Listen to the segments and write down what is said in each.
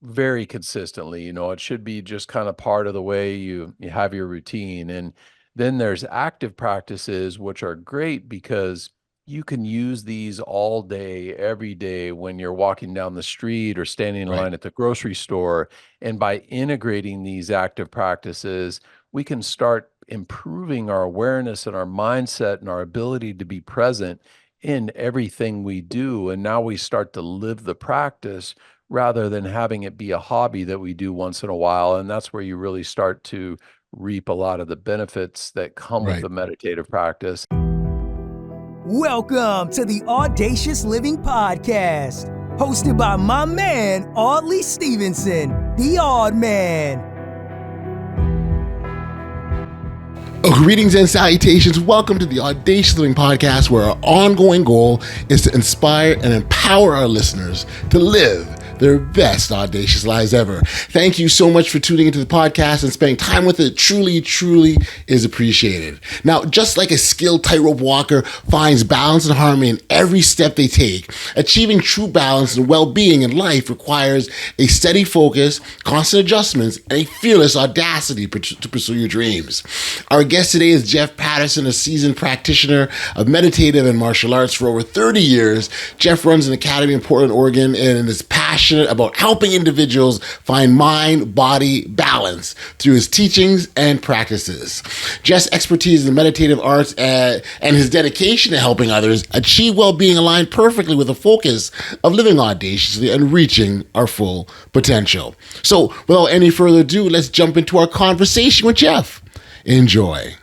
very consistently. It should be just kind of part of the way you have your routine. And then there's active practices, which are great because you can use these all day, every day when you're walking down the street or standing in Right. line at the grocery store. And by integrating these active practices, we can start improving our awareness and our mindset and our ability to be present in everything we do. And now we start to live the practice rather than having it be a hobby that we do once in a while. And that's where you really start to reap a lot of the benefits that come with Right. the meditative practice. Welcome to the Audacious Living Podcast, hosted by my man, Audley Stevenson, the Odd Man. Greetings and salutations. Welcome to the Audacious Living Podcast, where our ongoing goal is to inspire and empower our listeners to live their best audacious lives ever. Thank you so much for tuning into the podcast and spending time with it. Truly, truly is appreciated. Now, just like a skilled tightrope walker finds balance and harmony in every step they take, achieving true balance and well-being in life requires a steady focus, constant adjustments, and a fearless audacity to pursue your dreams. Our guest today is Jeff Patterson, a seasoned practitioner of meditative and martial arts for over 30 years. Jeff runs an academy in Portland, Oregon, and is passionate about helping individuals find mind-body balance through his teachings and practices. Jeff's expertise in the meditative arts and his dedication to helping others achieve well-being align perfectly with the focus of living audaciously and reaching our full potential. So, without any further ado, let's jump into our conversation with Jeff. Enjoy.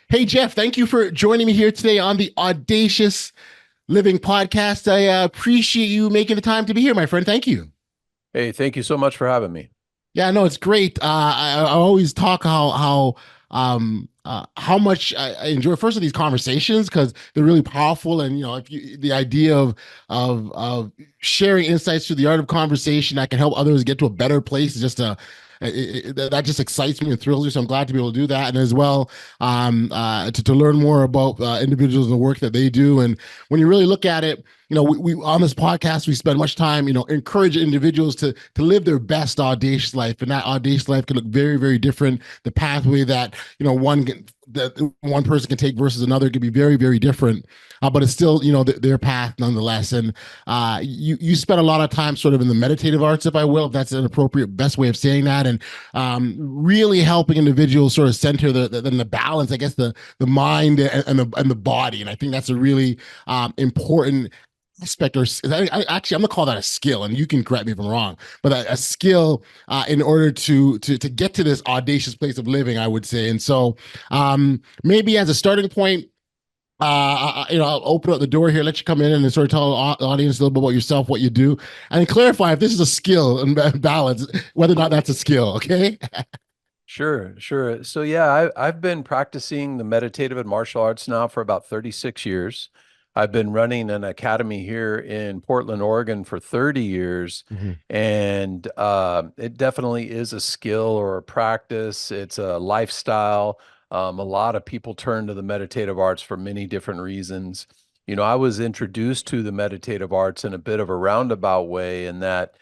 Hey, Jeff, thank you for joining me here today on the Audacious Living Podcast. I appreciate you making the time to be here, my friend. Thank you. Hey, thank you so much for having me. Yeah, no, it's great. I always talk how much I enjoy first of these conversations because they're really powerful, and if the idea of sharing insights through the art of conversation that can help others get to a better place is just that just excites me and thrills me. So I'm glad to be able to do that, and as well to learn more about individuals and the work that they do. And when you really look at it, we on this podcast we spend much time, encourage individuals to live their best audacious life, and that audacious life can look very, very different. The pathway that one person can take versus another can be very, very different, but it's still their path nonetheless. And you spend a lot of time sort of in the meditative arts, if I will, if that's an appropriate best way of saying that, and really helping individuals sort of center the balance, I guess, the mind and the body. And I think that's a really important aspect, or actually I'm gonna call that a skill, and you can correct me if I'm wrong, but a skill in order to get to this audacious place of living, I would say. And so maybe as a starting point, I'll open up the door here, let you come in and sort of tell the audience a little bit about yourself, what you do, and clarify if this is a skill and balance, whether or not that's a skill. Okay. Sure, sure. So yeah, I've been practicing the meditative and martial arts now for about 36 years. I've been running an academy here in Portland, Oregon for 30 years. Mhm. And it definitely is a skill or a practice. It's a lifestyle. A lot of people turn to the meditative arts for many different reasons. I was introduced to the meditative arts in a bit of a roundabout way, in that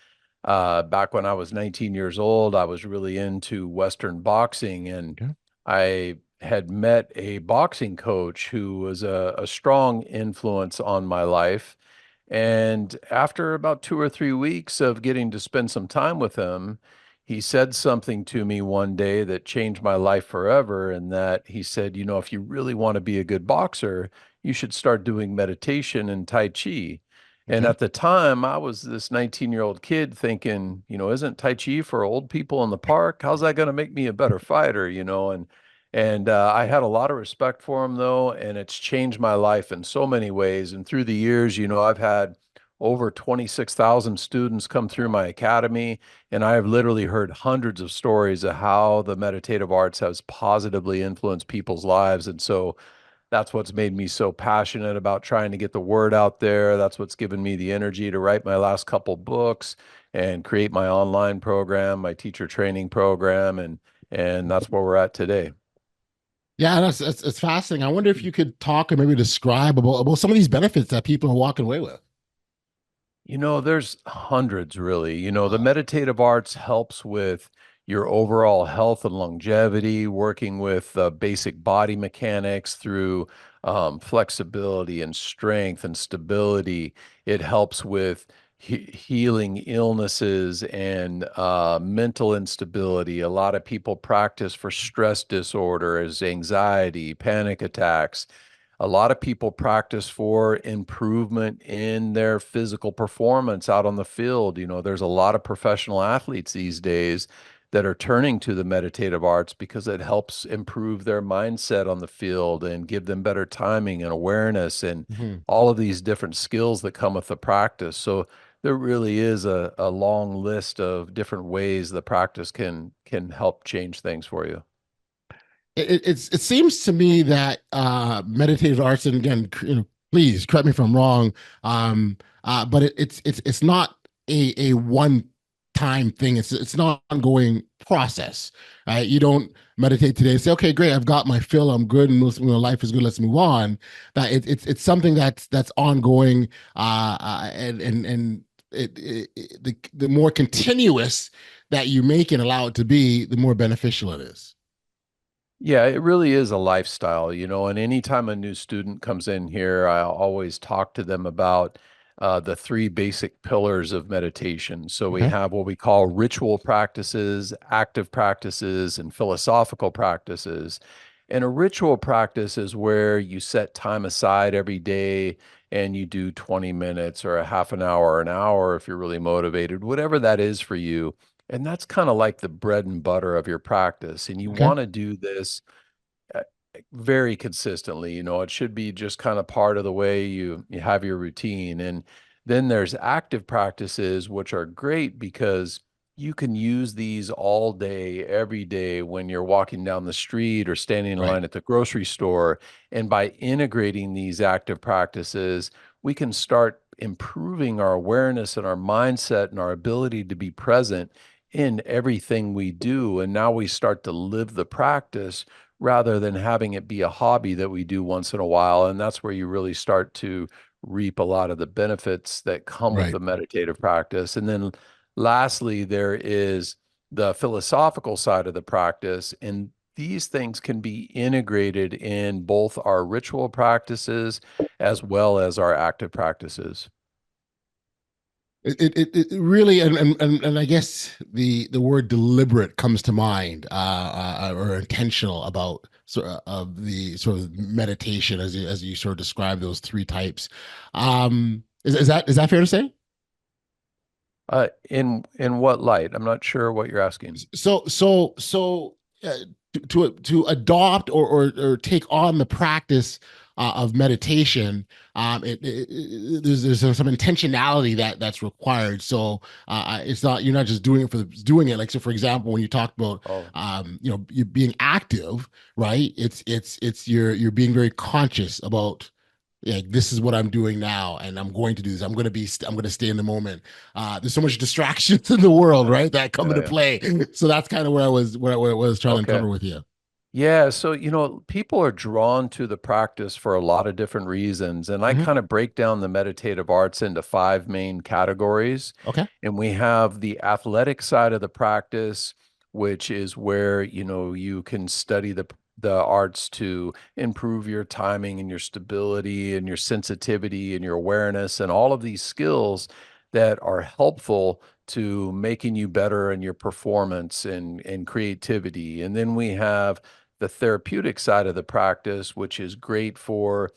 back when I was 19 years old, I was really into Western boxing, and Okay. I had met a boxing coach who was a strong influence on my life. And after about 2 or 3 weeks of getting to spend some time with him, he said something to me one day that changed my life forever. And that he said, if you really want to be a good boxer, you should start doing meditation and Tai Chi. And Okay. at the time, I was this 19-year-old kid thinking, isn't Tai Chi for old people in the park? How's that going to make me a better fighter? And I had a lot of respect for him, though, and it's changed my life in so many ways. And through the years, I've had over 26,000 students come through my academy, and I have literally heard hundreds of stories of how the meditative arts has positively influenced people's lives. And so that's what's made me so passionate about trying to get the word out there. That's what's given me the energy to write my last couple books and create my online program, my teacher training program, and that's where we're at today. Yeah, that's it's fascinating. I wonder if you could talk or maybe describe about some of these benefits that people are walking away with. There's hundreds really. The Wow. meditative arts helps with your overall health and longevity, working with basic body mechanics through flexibility and strength and stability. It helps with healing illnesses and mental instability. A lot of people practice for stress disorders, anxiety, panic attacks. A lot of people practice for improvement in their physical performance out on the field. There's a lot of professional athletes these days that are turning to the meditative arts because it helps improve their mindset on the field and give them better timing and awareness and Mhm. all of these different skills that come with the practice. So there really is a long list of different ways the practice can help change things for you. It seems to me that meditative arts, and again, please correct me if I'm wrong, but it's not a one time thing. It's an ongoing process, right? You don't meditate today and say, okay, great, I've got my fill, I'm good, and life is good, let's move on. That it's something that's ongoing, and the more continuous that you make and allow it to be, the more beneficial it is. Yeah, it really is a lifestyle, and anytime a new student comes in here, I always talk to them about the three basic pillars of meditation. So we Okay. have what we call ritual practices, active practices, and philosophical practices. And a ritual practice is where you set time aside every day and you do 20 minutes or a half an hour or an hour if you're really motivated, whatever that is for you. And that's kind of like the bread and butter of your practice. And you Okay. want to do this uh, very consistently. It should be just kind of part of the way you have your routine. And then there's active practices, which are great because you can use these all day, every day when you're walking down the street or standing in Right. line at the grocery store. And by integrating these active practices, we can start improving our awareness and our mindset and our ability to be present in everything we do. And now we start to live the practice rather than having it be a hobby that we do once in a while. And that's where you really start to reap a lot of the benefits that come with Right. the meditative practice. And then lastly, there is the philosophical side of the practice. And these things can be integrated in both our ritual practices as well as our active practices. It really, and I guess the word deliberate comes to mind, or intentional about of the sort of meditation as you sort of describe those three types. Is that fair to say? In what light? I'm not sure what you're asking. So to adopt or take on the practice of meditation, there's some intentionality that's required. So it's not, you're not just doing it for doing it. Like, so for example, when you talk about Oh, you being active, right? It's you're being very conscious about, yeah, this is what I'm doing now, and I'm going to do this. I'm going to stay in the moment. There's so much distractions in the world, right, that come yeah, into yeah. play. So that's kind of where I was trying to Okay. uncover with you. Yeah, so people are drawn to the practice for a lot of different reasons, and I Hmm. kind of break down the meditative arts into five main categories. Okay. And we have the athletic side of the practice, which is where, you can study the arts to improve your timing and your stability and your sensitivity and your awareness and all of these skills that are helpful to making you better in your performance and creativity. And then we have the therapeutic side of the practice, which is great for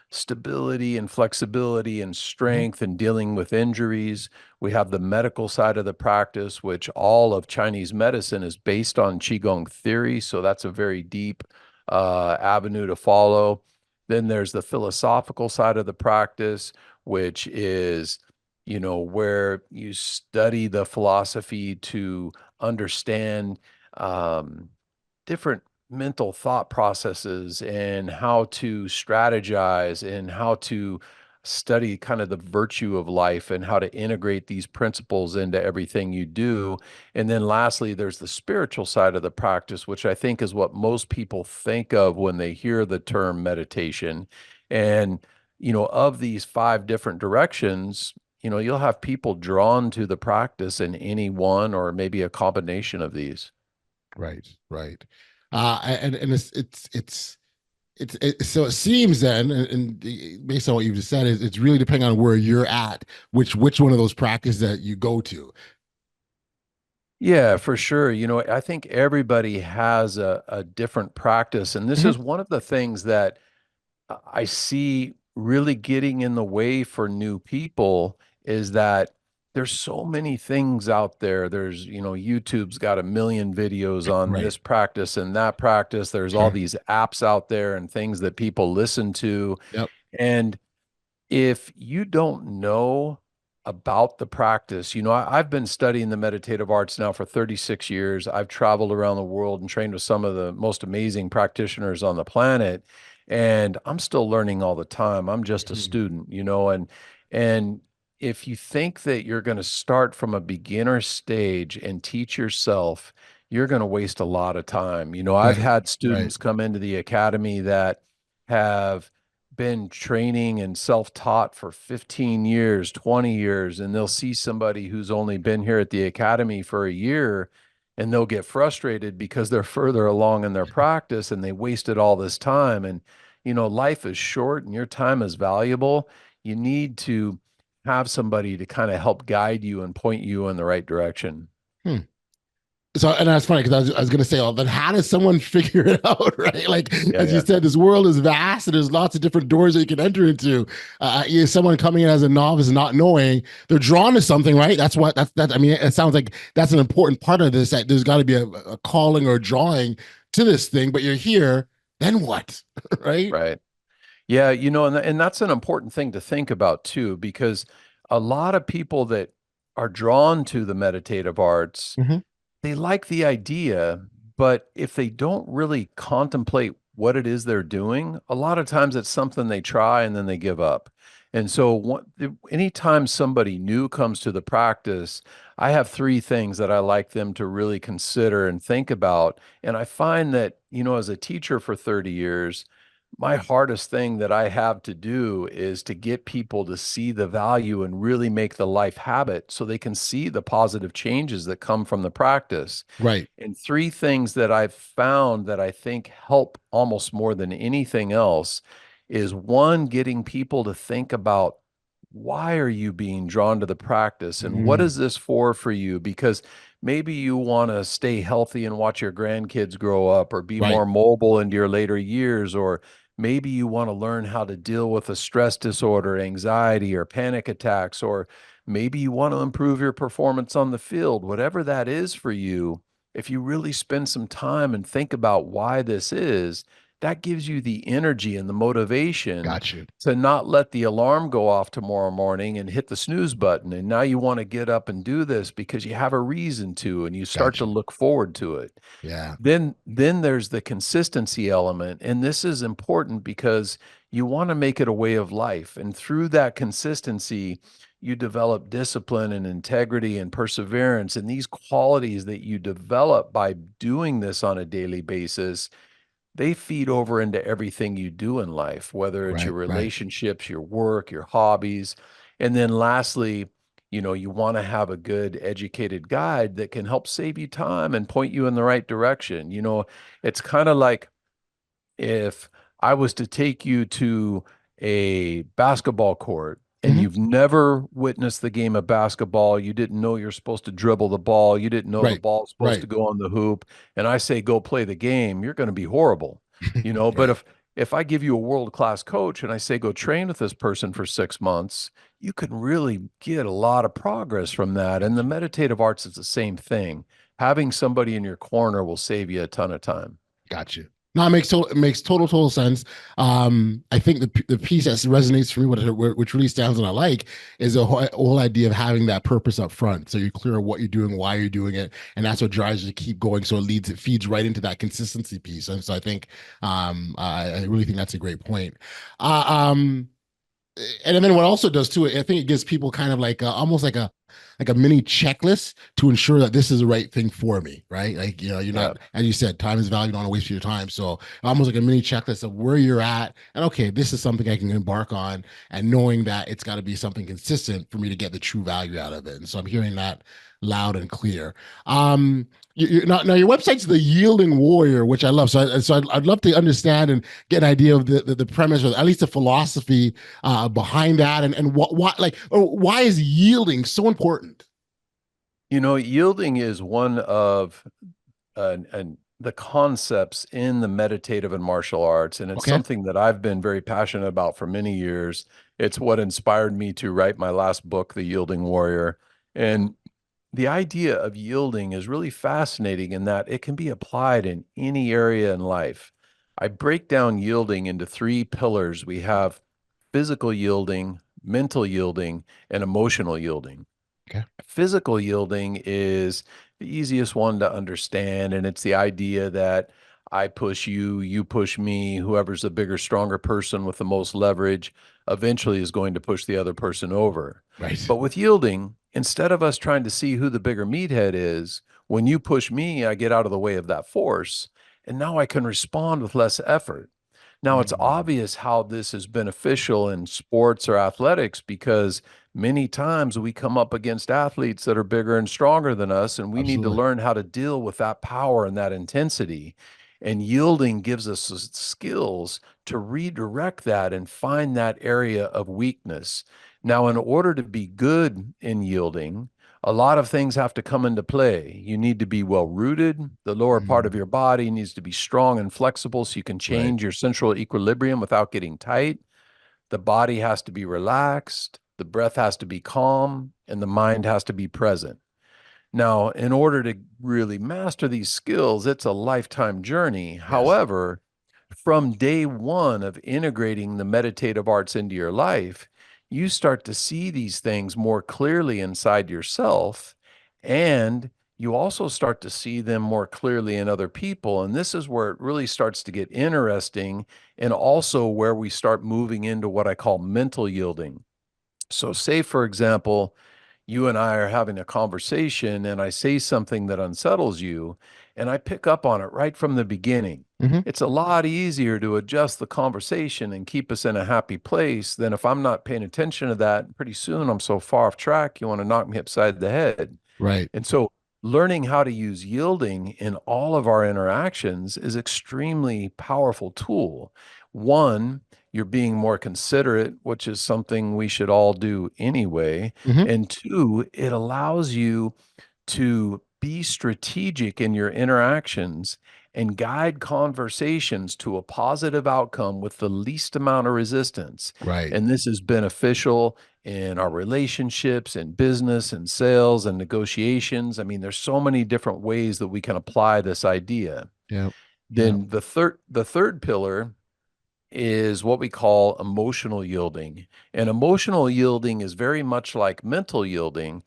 stability and flexibility and Hmm. strength and dealing with injuries. We have the medical side of the practice, which all of Chinese medicine is based on Qigong theory. So that's a very deep avenue to follow. Then there's the philosophical side of the practice, which is, where you study the philosophy to understand um, different mental thought processes and how to strategize and how to study kind of the virtue of life and how to integrate these principles into everything you do. And then lastly, there's the spiritual side of the practice, which I think is what most people think of when they hear the term meditation. And, of these five different directions, you'll have people drawn to the practice in any one or maybe a combination of these. Right, right. And so it seems then, and based on what you've just said, is it's really depending on where you're at, which one of those practices that you go to. Yeah, for sure. I think everybody has a different practice. And this Mhm. is one of the things that I see really getting in the way for new people is that there's so many things out there. There's, YouTube's got a million videos on Right. this practice and that practice. There's all Sure. these apps out there and things that people listen to. Yep. And if you don't know about the practice, I've been studying the meditative arts now for 36 years. I've traveled around the world and trained with some of the most amazing practitioners on the planet, and I'm still learning all the time. I'm just a Mhm. student, and if you think that you're going to start from a beginner stage and teach yourself, you're going to waste a lot of time. I've Right. had Right. students come into the academy that have been training and self-taught for 15 years, 20 years, and they'll see somebody who's only been here at the academy for a year and they'll get frustrated because they're further along in their practice and they wasted all this time. And, life is short and your time is valuable. You need to have somebody to kind of help guide you and point you in the right direction. Hmm. So, and that's funny because I was going to say, oh, then how does someone figure it out, right? Like, Yeah, as you yeah. said, this world is vast and there's lots of different doors that you can enter into. Someone coming in as a novice, not knowing, they're drawn to something, right? I mean, it sounds like that's an important part of this, that there's got to be a calling or drawing to this thing, but you're here, then what, right? Right. Yeah, and that's an important thing to think about too, because a lot of people that are drawn to the meditative arts, Hmm. they like the idea, but if they don't really contemplate what it is they're doing, a lot of times it's something they try and then they give up. And so anytime somebody new comes to the practice, I have three things that I like them to really consider and think about. And I find that, as a teacher for 30 years, my hardest thing that I have to do is to get people to see the value and really make the life habit so they can see the positive changes that come from the practice. Right. And three things that I've found that I think help almost more than anything else is one, getting people to think about why are you being drawn to the practice and what Mm, is this for you? Because maybe you want to stay healthy and watch your grandkids grow up or be right. more mobile into your later years, or maybe you want to learn how to deal with a stress disorder, anxiety, or panic attacks, or maybe you want to improve your performance on the field. Whatever that is for you, if you really spend some time and think about why this is, that gives you the energy and the motivation Got you. to not let the alarm go off tomorrow morning and hit the snooze button. And now you want to get up and do this because you have a reason to, and you start Got to you. look forward to it. Yeah. Then there's the consistency element, and this is important because you want to make it a way of life, and through that consistency you develop discipline and integrity and perseverance, and these qualities that you develop by doing this on a daily basis, they feed over into everything you do in life, whether it's your Right. Right. relationships, your work, your hobbies. And then lastly, you want to have a good educated guide that can help save you time and point you in the right direction. It's kind of like if I was to take you to a basketball court and Hmm. you've never witnessed the game of basketball, you didn't know you're supposed to dribble the ball, you didn't know the Right. ball's supposed Right. to go on the hoop, and I say go play the game, you're going to be horrible. But Right. if I give you a world-class coach and I say go train with this person for 6 months, you can really get a lot of progress from that. And the meditative arts is the same thing. Having somebody in your corner will save you a ton of time. Got you. No, it makes total sense. I think the piece that resonates for me, which really stands and I like, is the whole idea of having that purpose up front. So you're clear on what you're doing, why you're doing it, and that's what drives you to keep going. So it feeds right into that consistency piece. And so I think, I really think that's a great point. Uh, um, And then what also does too, I think it gives people kind of like almost like a mini checklist to ensure that this is the right thing for me, right? Like, you know, you're Yeah. not, as you said, time is valuable, don't want to waste your time. So almost like a mini checklist of where you're at, and okay, this is something I can embark on, and knowing that it's got to be something consistent for me to get the true value out of it. And so I'm hearing that loud and clear. Now your website's the Yielding Warrior, which I love. I'd love to understand and get an idea of the premise, or at least the philosophy behind that, and why is yielding so important? You know, yielding is one of and the concepts in the meditative and martial arts, and it's Okay. something that I've been very passionate about for many years. It's what inspired me to write my last book, The Yielding Warrior. And the idea of yielding is really fascinating in that it can be applied in any area in life. I break down yielding into three pillars. We have physical yielding, mental yielding, and emotional yielding. Okay. Physical yielding is the easiest one to understand, and it's the idea that I push you, you push me, whoever's the bigger, stronger person with the most leverage eventually is going to push the other person over. Right. But with yielding, instead of us trying to see who the bigger meathead is, when you push me, I get out of the way of that force, and now I can respond with less effort. Now, it's Mm, obvious how this is beneficial in sports or athletics because many times we come up against athletes that are bigger and stronger than us, and we need to absolutely. learn how to deal with that power and that intensity. And yielding gives us the skills to redirect that and find that area of weakness. Now, in order to be good in yielding, a lot of things have to come into play. You need to be well rooted. The lower part of Mm, your body needs to be strong and flexible so you can right. change your central equilibrium without getting tight. The body has to be relaxed, the breath has to be calm, and the mind has to be present. Now, in order to really master these skills, it's a lifetime journey. Yes. However, from day one of integrating the meditative arts into your life, you start to see these things more clearly inside yourself. And you also start to see them more clearly in other people. And this is where it really starts to get interesting, and also where we start moving into what I call mental yielding. So, say, for example, you and I are having a conversation and I say something that unsettles you, and I pick up on it right from the beginning. Hmm. It's a lot easier to adjust the conversation and keep us in a happy place than if I'm not paying attention to that. Pretty soon I'm so far off track, you want to knock me upside the head. Right. And so learning how to use yielding in all of our interactions is extremely powerful tool. One, you're being more considerate, which is something we should all do anyway. Hmm. And two, it allows you to be strategic in your interactions and guide conversations to a positive outcome with the least amount of resistance. Right. And this is beneficial in our relationships and business and sales and negotiations. I mean, there's so many different ways that we can apply this idea. Yeah. Yeah. Then the third pillar is what we call emotional yielding. And emotional yielding is very much like mental yielding,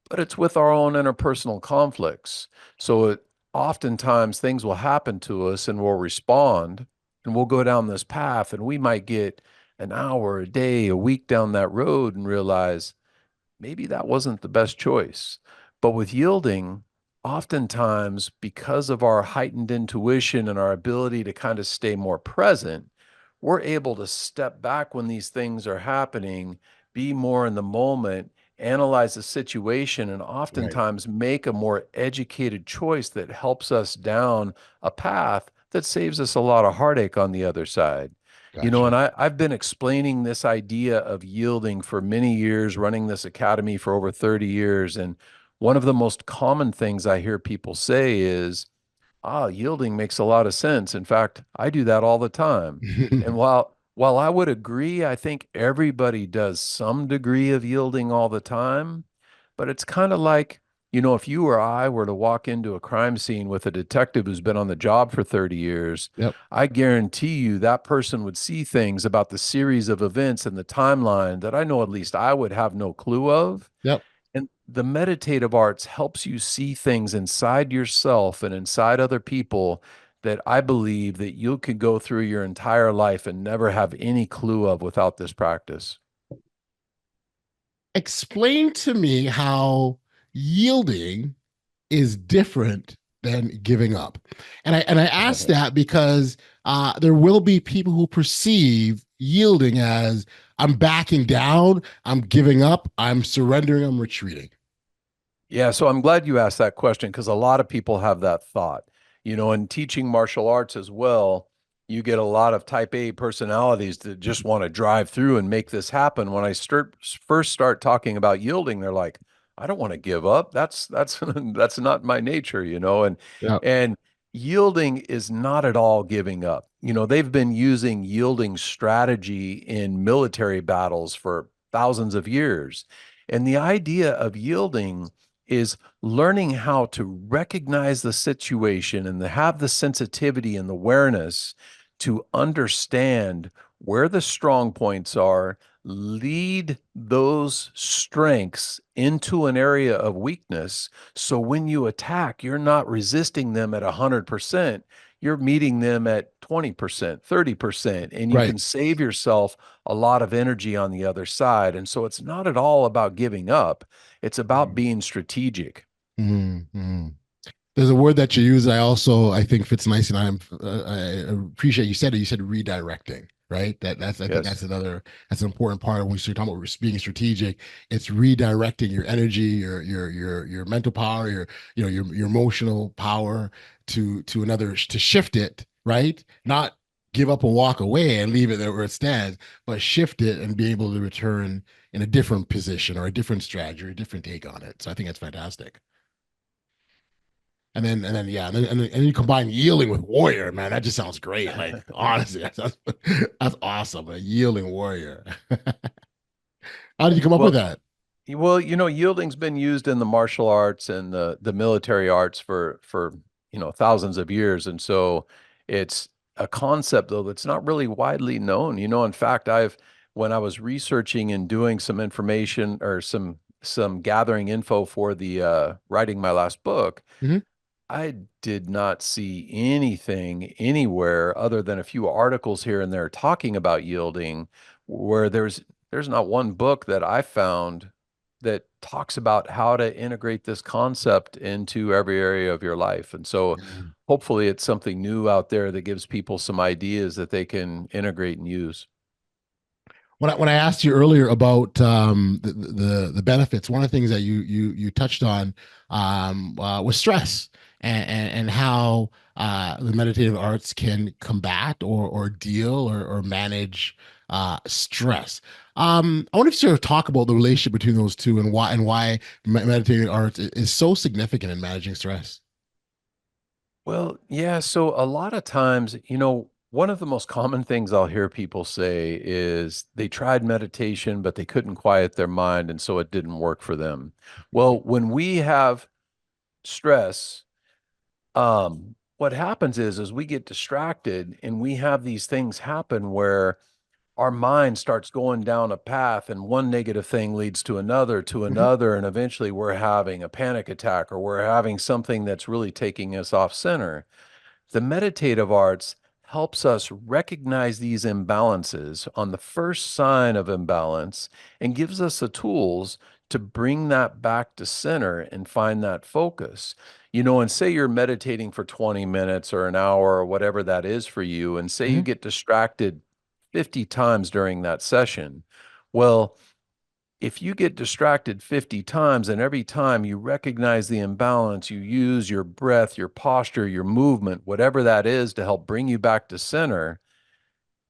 but it's with our own interpersonal conflicts. So oftentimes things will happen to us and we'll respond and we'll go down this path, and we might get an hour, a day, a week down that road and realize maybe that wasn't the best choice. But with yielding, oftentimes because of our heightened intuition and our ability to kind of stay more present, we're able to step back when these things are happening, be more in the moment, analyze the situation, and Right. oftentimes make a more educated choice that helps us down a path that saves us a lot of heartache on the other side. You know, Gotcha. and I've been explaining this idea of yielding for many years, running this academy for over 30 years. And one of the most common things I hear people say is, yielding makes a lot of sense. In fact, I do that all the time. And while I would agree, I think everybody does some degree of yielding all the time, but it's kind of like, you know, if you or I were to walk into a crime scene with a detective who's been on the job for 30 years, Yep. I guarantee you that person would see things about the series of events and the timeline that I know at least I would have no clue of. Yep. And the meditative arts helps you see things inside yourself and inside other people that I believe that you could go through your entire life and never have any clue of without this practice. Explain to me how yielding is different than giving up. And I ask that because there will be people who perceive yielding as I'm backing down, I'm giving up, I'm surrendering, I'm retreating. Yeah, so I'm glad you asked that question because a lot of people have that thought. In teaching martial arts as well, you get a lot of type A personalities that just want to drive through and make this happen. When I first start talking about yielding, they're like, I don't want to give up. That's that's not my nature, and Yeah. and yielding is not at all giving up. They've been using yielding strategy in military battles for thousands of years. And the idea of yielding is learning how to recognize the situation and to have the sensitivity and the awareness to understand where the strong points are, lead those strengths into an area of weakness. So when you attack, you're not resisting them at 100%. You're meeting them at 20%, 30%, and you Right. can save yourself a lot of energy on the other side. And so it's not at all about giving up. It's about being strategic. Mm-hmm. There's a word that you use. I think fits nice, and I appreciate you said it. You said redirecting, right? I think Yes. that's an important part of when you're talking about being strategic. It's redirecting your energy, your mental power, your emotional power to another, to shift it, right? Not give up and walk away and leave it there where it stands, but shift it and be able to return in a different position or a different strategy or a different take on it. So I think that's fantastic. Yeah, and then you combine yielding with warrior, man. That just sounds great. Like honestly, that's awesome. A yielding warrior. How did you come up with Well, that? well, yielding's been used in the martial arts and the military arts for thousands of years, and so it's a concept though that's not really widely known. In fact, when I was researching and doing some information or some gathering info for the writing my last book, Hmm. I did not see anything anywhere other than a few articles here and there talking about yielding, where there's not one book that I found that talks about how to integrate this concept into every area of your life. And so hopefully it's something new out there that gives people some ideas that they can integrate and use. When I asked you earlier about the benefits, one of the things that you touched on was stress and how the meditative arts can combat or deal or manage stress. I want to sort of talk about the relationship between those two and why meditative arts is so significant in managing stress. Well, yeah. So a lot of times, one of the most common things I'll hear people say is they tried meditation, but they couldn't quiet their mind. And so it didn't work for them. Well, when we have stress, what happens is we get distracted and we have these things happen where our mind starts going down a path and one negative thing leads to Mhm. another. And eventually we're having a panic attack or we're having something that's really taking us off center. The meditative arts helps us recognize these imbalances on the first sign of imbalance and gives us the tools to bring that back to center and find that focus. And say you're meditating for 20 minutes or an hour or whatever that is for you, and say you Mhm. get distracted 50 times during that session. Well, if you get distracted 50 times and every time you recognize the imbalance, you use your breath, your posture, your movement, whatever that is to help bring you back to center,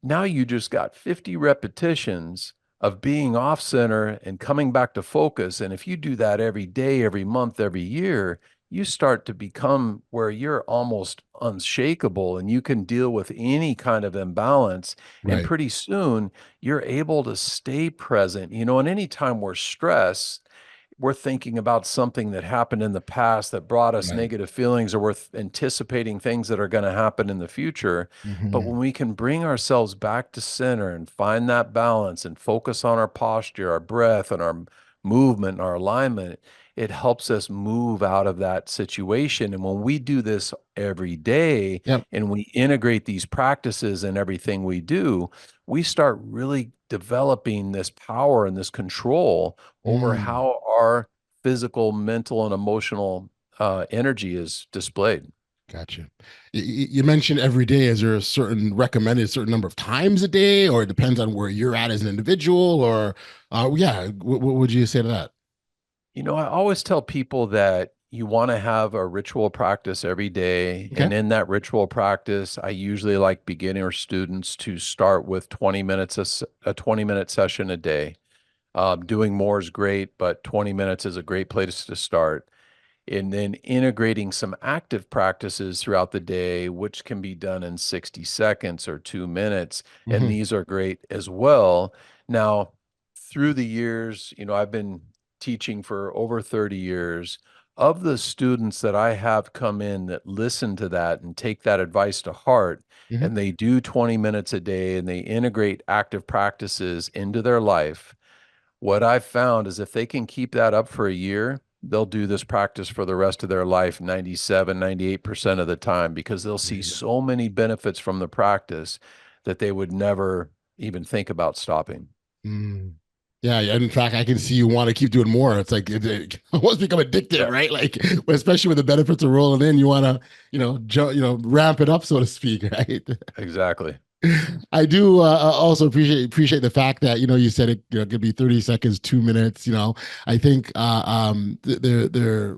now you just got 50 repetitions of being off center and coming back to focus. And if you do that every day, every month, every year, you start to become where you're almost unshakable and you can deal with any kind of imbalance. And Right, pretty soon you're able to stay present, and anytime we're stressed, we're thinking about something that happened in the past that brought us right. negative feelings, or we're anticipating things that are going to happen in the future. But Hmm. when we can bring ourselves back to center and find that balance and focus on our posture, our breath, and our movement and our alignment, it helps us move out of that situation. And when we do this every day Yep. and we integrate these practices in everything we do, we start really developing this power and this control over Mm, how our physical, mental, and emotional energy is displayed. gotcha. You mentioned every day. Is there a certain recommended certain number of times a day, or it depends on where you're at as an individual? Or, yeah, what would you say to that? I always tell people that you want to have a ritual practice every day. Okay. And in that ritual practice, I usually like beginner students to start with 20 minutes, a 20-minute session a day. Doing more is great, but 20 minutes is a great place to start. And then integrating some active practices throughout the day, which can be done in 60 seconds or 2 minutes. And Hmm. these are great as well. Now, through the years, I've been teaching for over 30 years. Of the students that I have come in that listen to that and take that advice to heart, Hmm. and they do 20 minutes a day and they integrate active practices into their life, what I've found is if they can keep that up for a year, they'll do this practice for the rest of their life 97, 98% of the time, because they'll see Amazing. so many benefits from the practice that they would never even think about stopping. Mm. Yeah, yeah, in fact, I can see you want to keep doing more. It's like it almost become addictive, Yeah, right? Like, especially when the benefits are rolling in, you want to, ramp it up, so to speak, right? exactly. I do also appreciate the fact that you said it could be 30 seconds, 2 minutes. I think there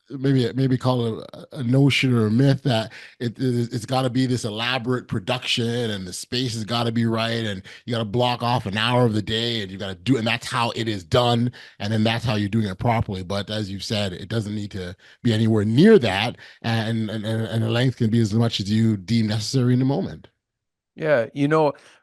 maybe call it a notion or a myth that it's got to be this elaborate production and the space has got to be right and you got to block off an hour of the day and you got to do and that's how it is done and then that's how you're doing it properly. But as you've said, it doesn't need to be anywhere near that, and the length can be as much as you deem necessary in the moment. Yeah,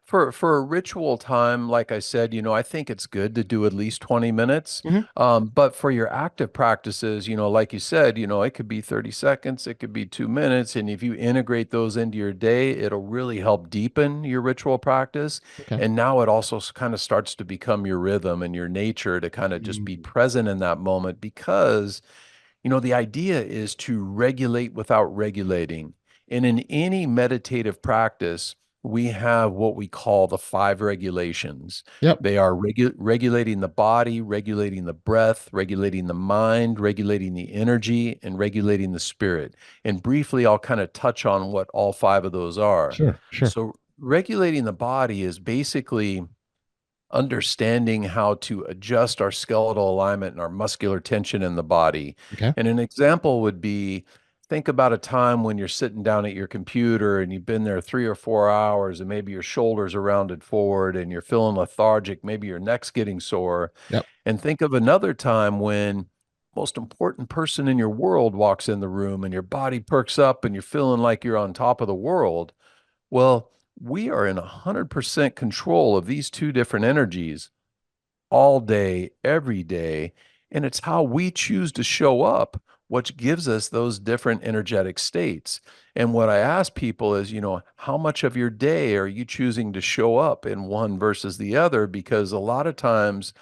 for a ritual time, like I said, I think it's good to do at least 20 minutes. Mhm. But for your active practices, like you said, it could be 30 seconds, it could be 2 minutes. And if you integrate those into your day, it'll really help deepen your ritual practice. Okay. And now it also kind of starts to become your rhythm and your nature to kind of just be Mm, present in that moment because the idea is to regulate without regulating. And in any meditative practice, we have what we call the five regulations. yep. They are regulating the body, regulating the breath, regulating the mind, regulating the energy, and regulating the spirit. And briefly, I'll kind of touch on what all five of those are. Sure. Sure. So, regulating the body is basically understanding how to adjust our skeletal alignment and our muscular tension in the body. Okay. And an example would be think about a time when you're sitting down at your computer and you've been there 3 or 4 hours and maybe your shoulders are rounded forward and you're feeling lethargic, maybe your neck's getting sore. Yep. And think of another time when most important person in your world walks in the room and your body perks up and you're feeling like you're on top of the world. Well, we are in 100% control of these two different energies all day, every day. And it's how we choose to show up, which gives us those different energetic states. And what I ask people is, how much of your day are you choosing to show up in one versus the other? Because a lot of times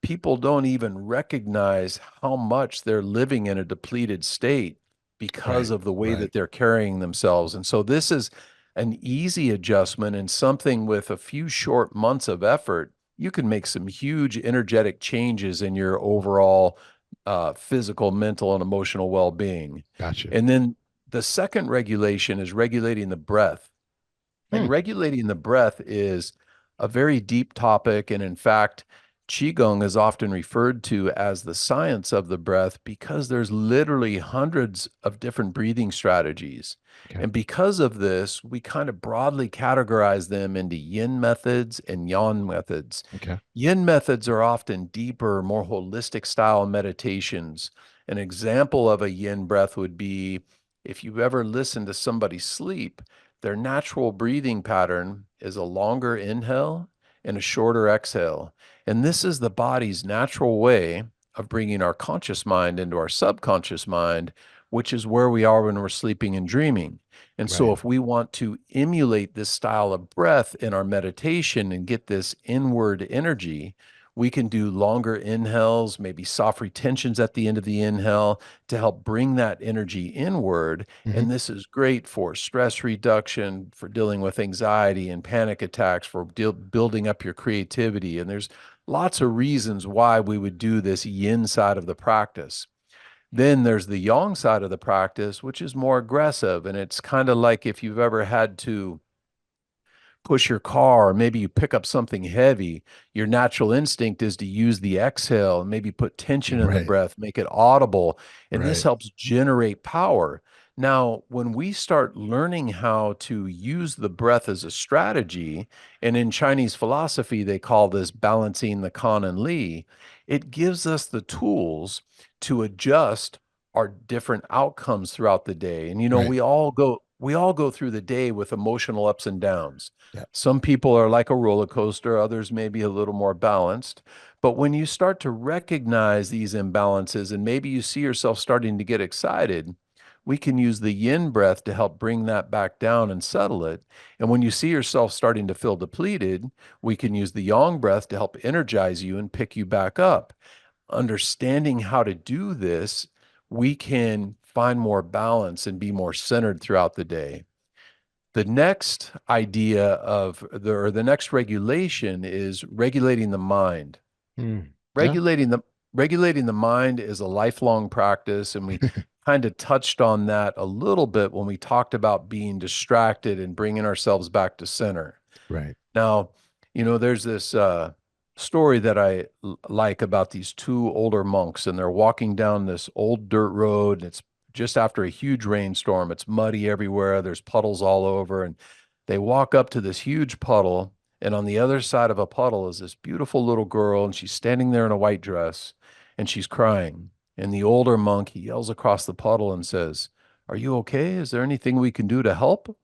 people don't even recognize how much they're living in a depleted state because Right. of the way Right. that they're carrying themselves. And so this is an easy adjustment and something with a few short months of effort, you can make some huge energetic changes in your overall physical, mental, and emotional well-being. Gotcha. And then the second regulation is regulating the breath. And Hmm. regulating the breath is a very deep topic. And in fact, Qigong is often referred to as the science of the breath because there's literally hundreds of different breathing strategies. Okay. And because of this, we kind of broadly categorize them into yin methods and yang methods. Okay. Yin methods are often deeper, more holistic style meditations. An example of a yin breath would be if you've ever listened to somebody sleep, their natural breathing pattern is a longer inhale and a shorter exhale. And this is the body's natural way of bringing our conscious mind into our subconscious mind, which is where we are when we're sleeping and dreaming. And so, Right. if we want to emulate this style of breath in our meditation and get this inward energy, We can do longer inhales, maybe soft retentions at the end of the inhale to help bring that energy inward. Mhm. And this is great for stress reduction, for dealing with anxiety and panic attacks, for building up your creativity. And there's lots of reasons why we would do this yin side of the practice. Then there's the yang side of the practice, which is more aggressive. And it's kind of like if you've ever had to push your car, or maybe you pick up something heavy, your natural instinct is to use the exhale and maybe put tension in the Right, breath, make it audible. And this right, helps generate power. Now, when we start learning how to use the breath as a strategy, and in Chinese philosophy, they call this balancing the Kan and Li, it gives us the tools to adjust our different outcomes throughout the day. And right. we all go through the day with emotional ups and downs. Yeah. Some people are like a roller coaster, others may be a little more balanced. But when you start to recognize these imbalances and maybe you see yourself starting to get excited, we can use the yin breath to help bring that back down and settle it. And when you see yourself starting to feel depleted, we can use the yang breath to help energize you and pick you back up. Understanding how to do this, we can find more balance and be more centered throughout the day. The next idea of the next regulation is regulating the mind. Mm. Yeah. Regulating the regulating the mind is a lifelong practice, and we kind of touched on that a little bit when we talked about being distracted and bringing ourselves back to center. Right. Now, there's this story that I like about these two older monks, and they're walking down this old dirt road, and it's just after a huge rainstorm. It's muddy everywhere, there's puddles all over, and they walk up to this huge puddle, and on the other side of a puddle is this beautiful little girl, and she's standing there in a white dress, and she's crying. And the older monk, he yells across the puddle and says, "Are you okay? Is there anything we can do to help?"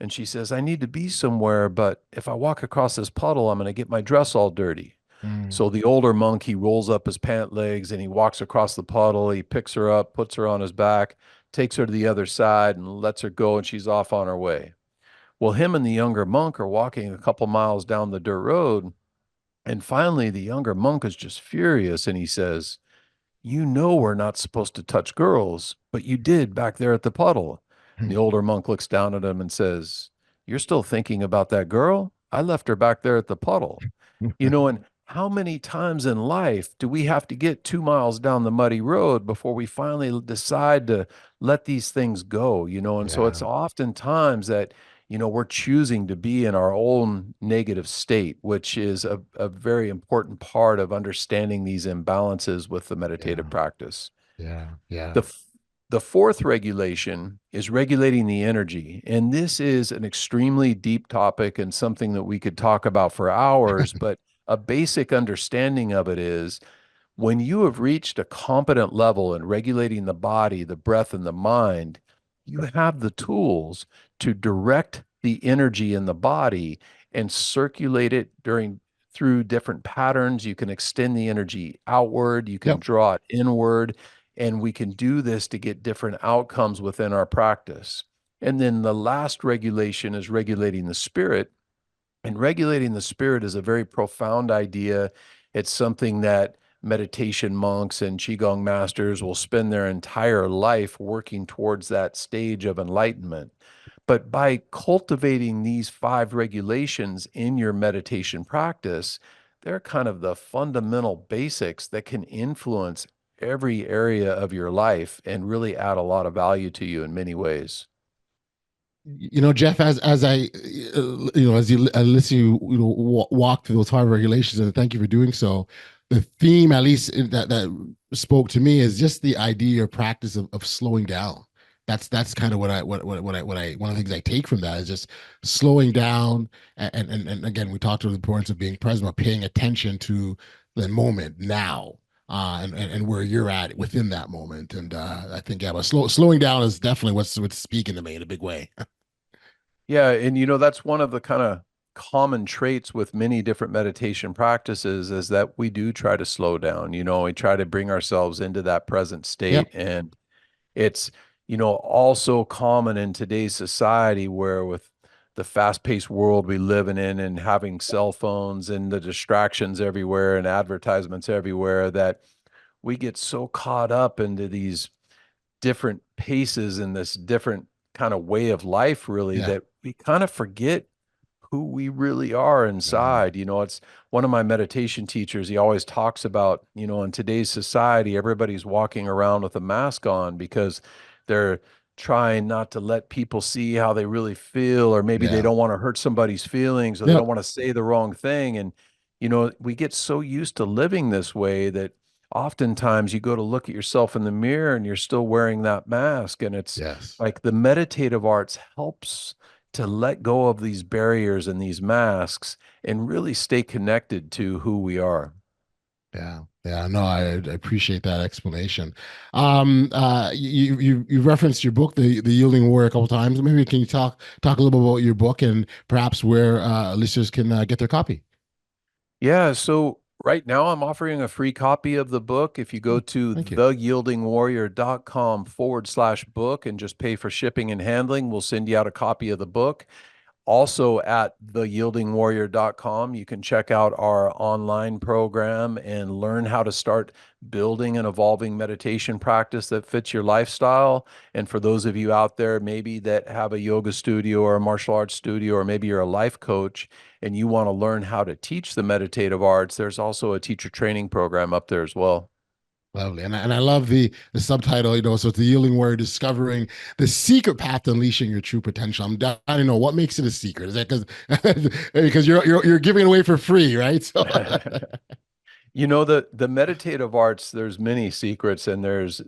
And she says, "I need to be somewhere, but if I walk across this puddle, I'm going to get my dress all dirty." Mm. So the older monk, he rolls up his pant legs and he walks across the puddle. He picks her up, puts her on his back, takes her to the other side and lets her go, and she's off on her way. Well, him and the younger monk are walking a couple miles down the dirt road. And finally, the younger monk is just furious and he says, "You know we're not supposed to touch girls, but you did back there at the puddle." And the older monk looks down at him and says, "You're still thinking about that girl? I left her back there at the puddle." And how many times in life do we have to get 2 miles down the muddy road before we finally decide to let these things go? And so it's Yeah. oftentimes that, we're choosing to be in our own negative state, which is a very important part of understanding these imbalances with the meditative Yeah. practice. Yeah. Yeah. The f- the fourth regulation is regulating the energy. And this is an extremely deep topic and something that we could talk about for hours, but a basic understanding of it is when you have reached a competent level in regulating the body, the breath, and the mind, you have the tools to direct the energy in the body and circulate it through different patterns. You can extend the energy outward, you can Yep. draw it inward, and we can do this to get different outcomes within our practice. And then the last regulation is regulating the spirit. And regulating the spirit is a very profound idea. It's something that meditation monks and Qigong masters will spend their entire life working towards that stage of enlightenment. But by cultivating these five regulations in your meditation practice, they're kind of the fundamental basics that can influence every area of your life and really add a lot of value to you in many ways. Jeff, as I, as you listen, walk through those hard regulations, and thank you for doing so. The theme, at least that spoke to me, is just the idea or practice of slowing down. That's kind of what I one of the things I take from that is just slowing down, and again, we talked about the importance of being present, but paying attention to the moment now, and where you're at within that moment. And I think, yeah, but slowing down is definitely what's speaking to me in a big way. Yeah, and that's one of the kind of common traits with many different meditation practices is that we do try to slow down. We try to bring ourselves into that present Yeah. state. And it's, also common in today's society where with the fast-paced world we live in and having cell phones and the distractions everywhere and advertisements everywhere, that we get so caught up into these different paces and this different kind of way of life, really, Yeah. that we kind of forget who we really are inside. It's one of my meditation teachers. He always talks about, in today's society, everybody's walking around with a mask on because they're trying not to let people see how they really feel, or maybe they Yeah. don't want to hurt somebody's feelings, or they Yep. don't want to say the wrong thing. And, we get so used to living this way that oftentimes you go to look at yourself in the mirror and you're still wearing that mask. And it's Yes. like the meditative arts helps to let go of these barriers and these masks and really stay connected to who we are. Yeah, yeah, no, I appreciate that explanation. You referenced your book, the Yielding Warrior, a couple times. Maybe can you talk a little bit about your book and perhaps where listeners can get their copy? Yeah, so right now I'm offering a free copy of the book. If you go to Thank you. theyieldingwarrior.com/book and just pay for shipping and handling, we'll send you out a copy of the book. Also at theyieldingwarrior.com, you can check out our online program and learn how to start building an evolving meditation practice that fits your lifestyle. And for those of you out there, maybe that have a yoga studio or a martial arts studio, or maybe you're a life coach and you want to learn how to teach the meditative arts, there's also a teacher training program up there as well. Lovely. And I love the subtitle, so it's the Yielding Warrior, discovering the secret path to unleashing your true potential. I'm dying to know what makes it a secret. Is that because you're giving it away for free, right? So the meditative arts, there's many secrets, and there's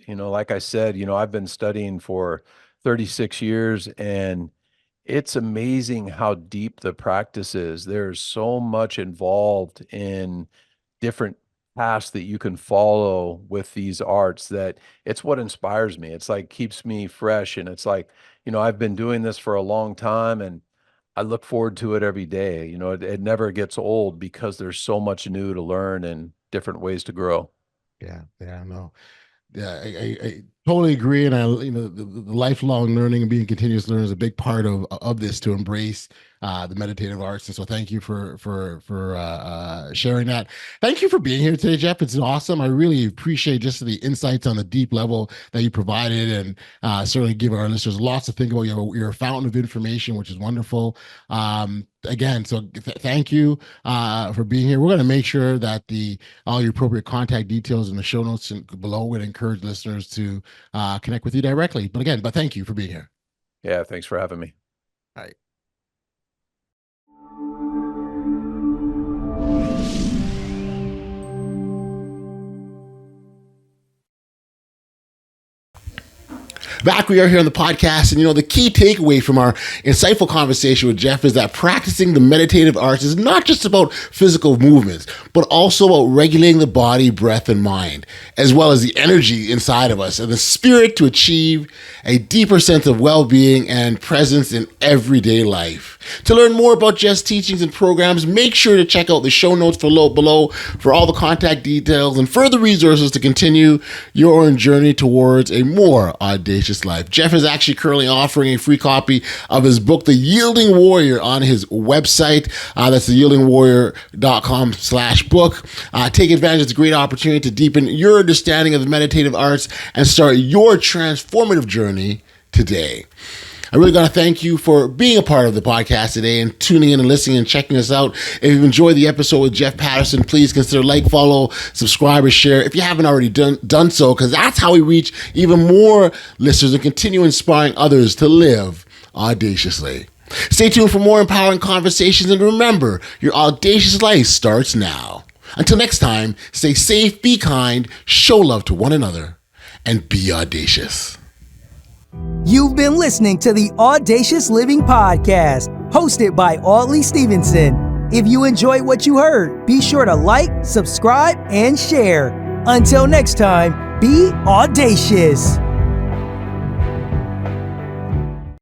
like I said, I've been studying for 36 years, and it's amazing how deep the practice is. There's so much involved in different paths that you can follow with these arts, that it's what inspires me. It's like keeps me fresh, and it's like, I've been doing this for a long time, and I look forward to it every day. It never gets old because there's so much new to learn and different ways to grow. yeah, no. Yeah, I totally agree, and the lifelong learning and being continuous learner is a big part of this, to embrace the meditative arts. And so, thank you for sharing that. Thank you for being here today, Jeff. It's awesome. I really appreciate just the insights on the deep level that you provided, and certainly giving our listeners lots to think about. You're a fountain of information, which is wonderful. Again, so thank you for being here. We're going to make sure that all your appropriate contact details in the show notes below. Would encourage listeners to connect with you directly. But thank you for being here. Yeah, thanks for having me. All right. Back we are here on the podcast, and the key takeaway from our insightful conversation with Jeff is that practicing the meditative arts is not just about physical movements, but also about regulating the body, breath, and mind, as well as the energy inside of us and the spirit to achieve a deeper sense of well-being and presence in everyday life. To learn more about Jeff's teachings and programs, make sure to check out the show notes below for all the contact details and further resources to continue your own journey towards a more audacious life. Jeff is actually currently offering a free copy of his book, The Yielding Warrior, on his website. That's theyieldingwarrior.com/book. Take advantage of this great opportunity to deepen your understanding of the meditative arts and start your transformative journey today. I really got to thank you for being a part of the podcast today and tuning in and listening and checking us out. If you've enjoyed the episode with Jeff Patterson, please consider follow, subscribe, or share if you haven't already done so, because that's how we reach even more listeners and continue inspiring others to live audaciously. Stay tuned for more empowering conversations, and remember, your audacious life starts now. Until next time, stay safe, be kind, show love to one another, and be audacious. You've been listening to the Audacious Living Podcast, hosted by Audley Stevenson. If you enjoyed what you heard, be sure to like, subscribe, and share. Until next time, be audacious.